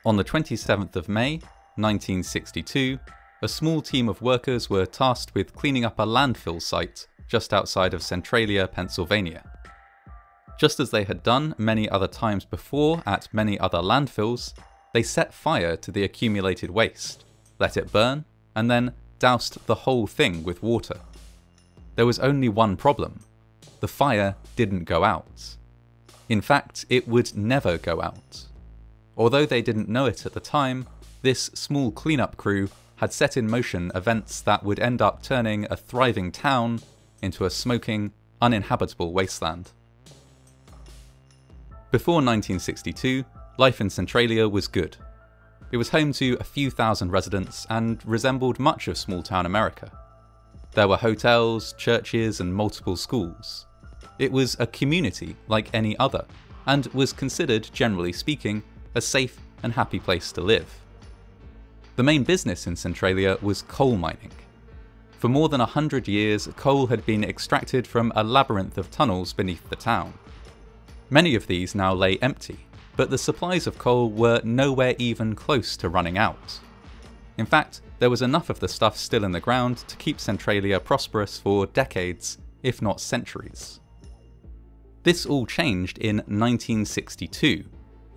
On the 27th of May, 1962, a small team of workers were tasked with cleaning up a landfill site just outside of Centralia, Pennsylvania. Just as they had done many other times before at many other landfills, they set fire to the accumulated waste, let it burn, and then doused the whole thing with water. There was only one problem. The fire didn't go out. In fact, it would never go out. Although they didn't know it at the time, this small cleanup crew had set in motion events that would end up turning a thriving town into a smoking, uninhabitable wasteland. Before 1962, life in Centralia was good. It was home to a few thousand residents and resembled much of small-town America. There were hotels, churches, and multiple schools. It was a community like any other, and was considered, generally speaking, a safe and happy place to live. The main business in Centralia was coal mining. For more than 100 years, coal had been extracted from a labyrinth of tunnels beneath the town. Many of these now lay empty, but the supplies of coal were nowhere even close to running out. In fact, there was enough of the stuff still in the ground to keep Centralia prosperous for decades, if not centuries. This all changed in 1962,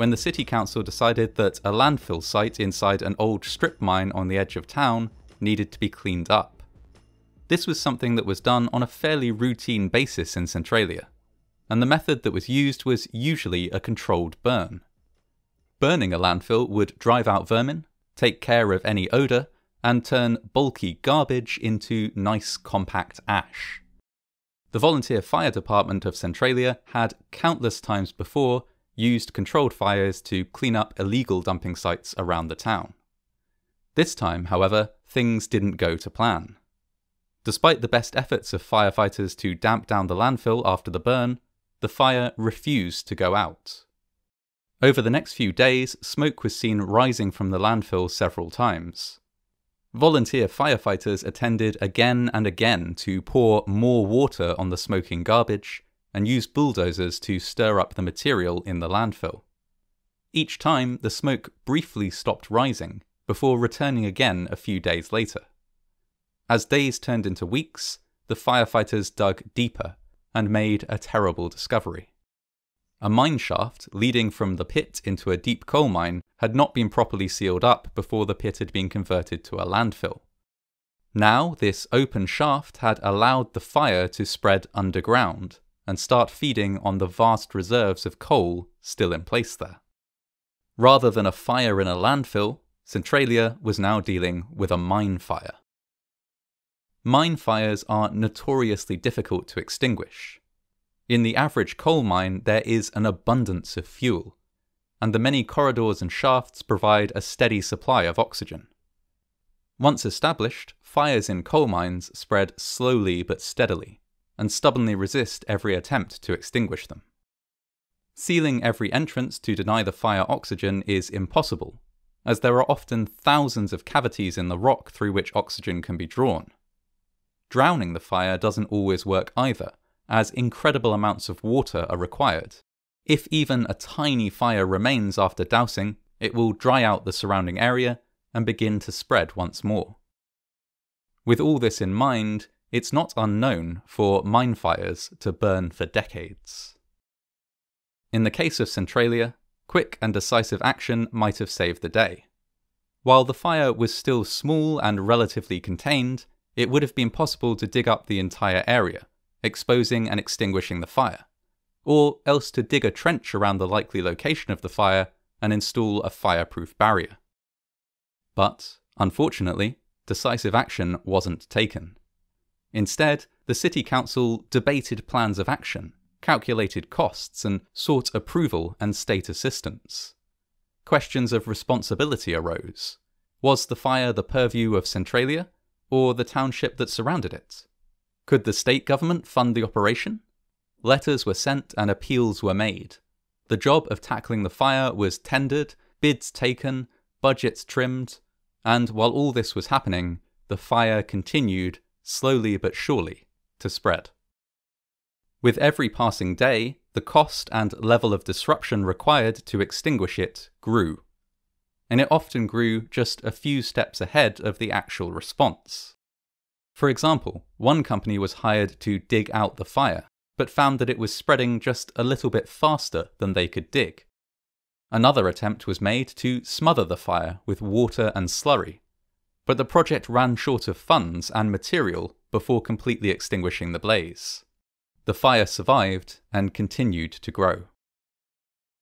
when the city council decided that a landfill site inside an old strip mine on the edge of town needed to be cleaned up. This was something that was done on a fairly routine basis in Centralia, and the method that was used was usually a controlled burn. Burning a landfill would drive out vermin, take care of any odour, and turn bulky garbage into nice compact ash. The volunteer fire department of Centralia had countless times before used controlled fires to clean up illegal dumping sites around the town. This time, however, things didn't go to plan. Despite the best efforts of firefighters to damp down the landfill after the burn, the fire refused to go out. Over the next few days, smoke was seen rising from the landfill several times. Volunteer firefighters attended again and again to pour more water on the smoking garbage and use bulldozers to stir up the material in the landfill. Each time, the smoke briefly stopped rising before returning again a few days later. As days turned into weeks, the firefighters dug deeper and made a terrible discovery. A mine shaft leading from the pit into a deep coal mine had not been properly sealed up before the pit had been converted to a landfill. Now, this open shaft had allowed the fire to spread underground and start feeding on the vast reserves of coal still in place there. Rather than a fire in a landfill, Centralia was now dealing with a mine fire. Mine fires are notoriously difficult to extinguish. In the average coal mine, there is an abundance of fuel, and the many corridors and shafts provide a steady supply of oxygen. Once established, fires in coal mines spread slowly but steadily, and stubbornly resist every attempt to extinguish them. Sealing every entrance to deny the fire oxygen is impossible, as there are often thousands of cavities in the rock through which oxygen can be drawn. Drowning the fire doesn't always work either, as incredible amounts of water are required. If even a tiny fire remains after dousing, it will dry out the surrounding area and begin to spread once more. With all this in mind, it's not unknown for mine fires to burn for decades. In the case of Centralia, quick and decisive action might have saved the day. While the fire was still small and relatively contained, it would have been possible to dig up the entire area, exposing and extinguishing the fire, or else to dig a trench around the likely location of the fire and install a fireproof barrier. But, unfortunately, decisive action wasn't taken. Instead, the city council debated plans of action, calculated costs, and sought approval and state assistance. Questions of responsibility arose. Was the fire the purview of Centralia, or the township that surrounded it? Could the state government fund the operation? Letters were sent and appeals were made. The job of tackling the fire was tendered, bids taken, budgets trimmed, and while all this was happening, the fire continued, slowly but surely, to spread. With every passing day, the cost and level of disruption required to extinguish it grew. and it often grew just a few steps ahead of the actual response. For example, one company was hired to dig out the fire, but found that it was spreading just a little bit faster than they could dig. Another attempt was made to smother the fire with water and slurry, but the project ran short of funds and material before completely extinguishing the blaze. The fire survived and continued to grow.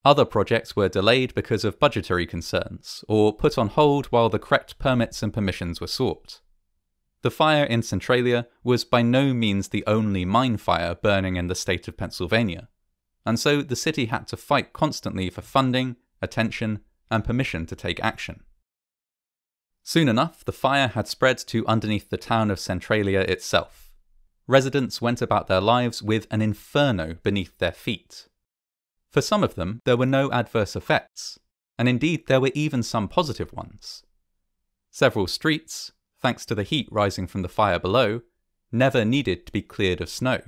Other projects were delayed because of budgetary concerns, or put on hold while the correct permits and permissions were sought. The fire in Centralia was by no means the only mine fire burning in the state of Pennsylvania, and so the city had to fight constantly for funding, attention, and permission to take action. Soon enough, the fire had spread to underneath the town of Centralia itself. Residents went about their lives with an inferno beneath their feet. For some of them, there were no adverse effects, and indeed there were even some positive ones. Several streets, thanks to the heat rising from the fire below, never needed to be cleared of snow.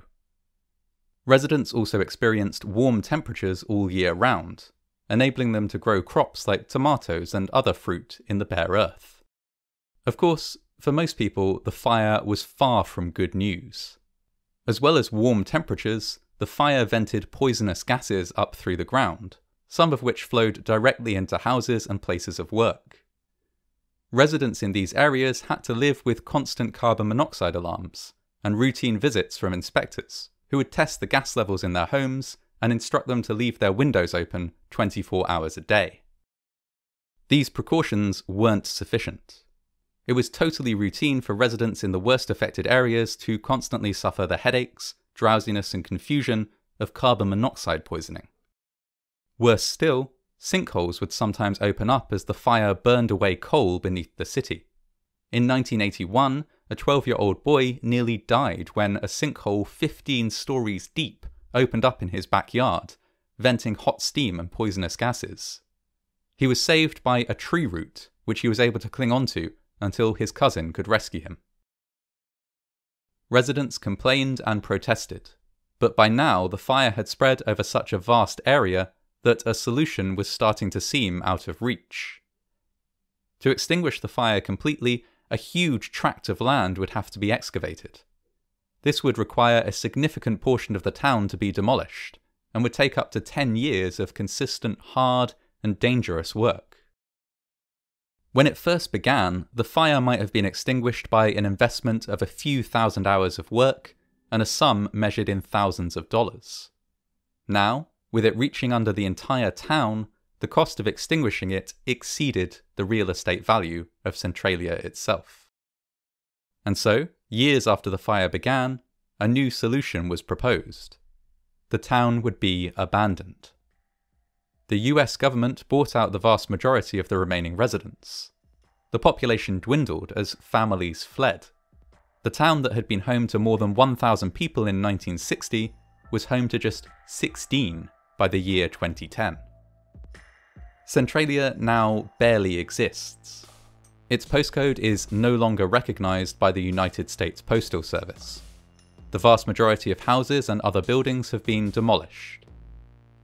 Residents also experienced warm temperatures all year round, enabling them to grow crops like tomatoes and other fruit in the bare earth. Of course, for most people, the fire was far from good news. As well as warm temperatures, the fire vented poisonous gases up through the ground, some of which flowed directly into houses and places of work. Residents in these areas had to live with constant carbon monoxide alarms and routine visits from inspectors, who would test the gas levels in their homes and instruct them to leave their windows open 24 hours a day. These precautions weren't sufficient. It was totally routine for residents in the worst affected areas to constantly suffer the headaches, drowsiness and confusion of carbon monoxide poisoning. Worse still, sinkholes would sometimes open up as the fire burned away coal beneath the city. In 1981, a 12-year-old boy nearly died when a sinkhole 15 stories deep opened up in his backyard, venting hot steam and poisonous gases. He was saved by a tree root, which he was able to cling onto until his cousin could rescue him. Residents complained and protested, but by now the fire had spread over such a vast area that a solution was starting to seem out of reach. To extinguish the fire completely, a huge tract of land would have to be excavated. This would require a significant portion of the town to be demolished, and would take up to 10 years of consistent, hard, and dangerous work. When it first began, the fire might have been extinguished by an investment of a few thousand hours of work and a sum measured in thousands of dollars. Now, with it reaching under the entire town, the cost of extinguishing it exceeded the real estate value of Centralia itself. And so, years after the fire began, a new solution was proposed. The town would be abandoned. The US government bought out the vast majority of the remaining residents. The population dwindled as families fled. The town that had been home to more than 1,000 people in 1960 was home to just 16 by the year 2010. Centralia now barely exists. Its postcode is no longer recognized by the United States Postal Service. The vast majority of houses and other buildings have been demolished.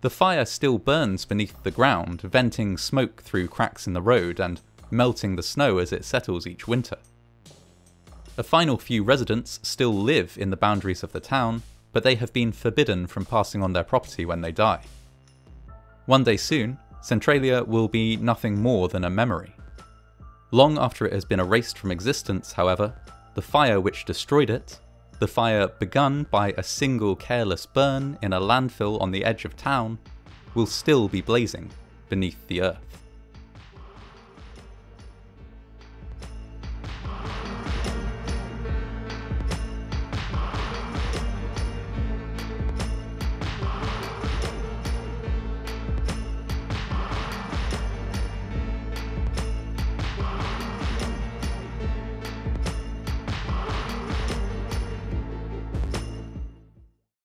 The fire still burns beneath the ground, venting smoke through cracks in the road and melting the snow as it settles each winter. A final few residents still live in the boundaries of the town, but they have been forbidden from passing on their property when they die. One day soon, Centralia will be nothing more than a memory. Long after it has been erased from existence, however, the fire which destroyed it, the fire begun by a single careless burn in a landfill on the edge of town, will still be blazing beneath the earth.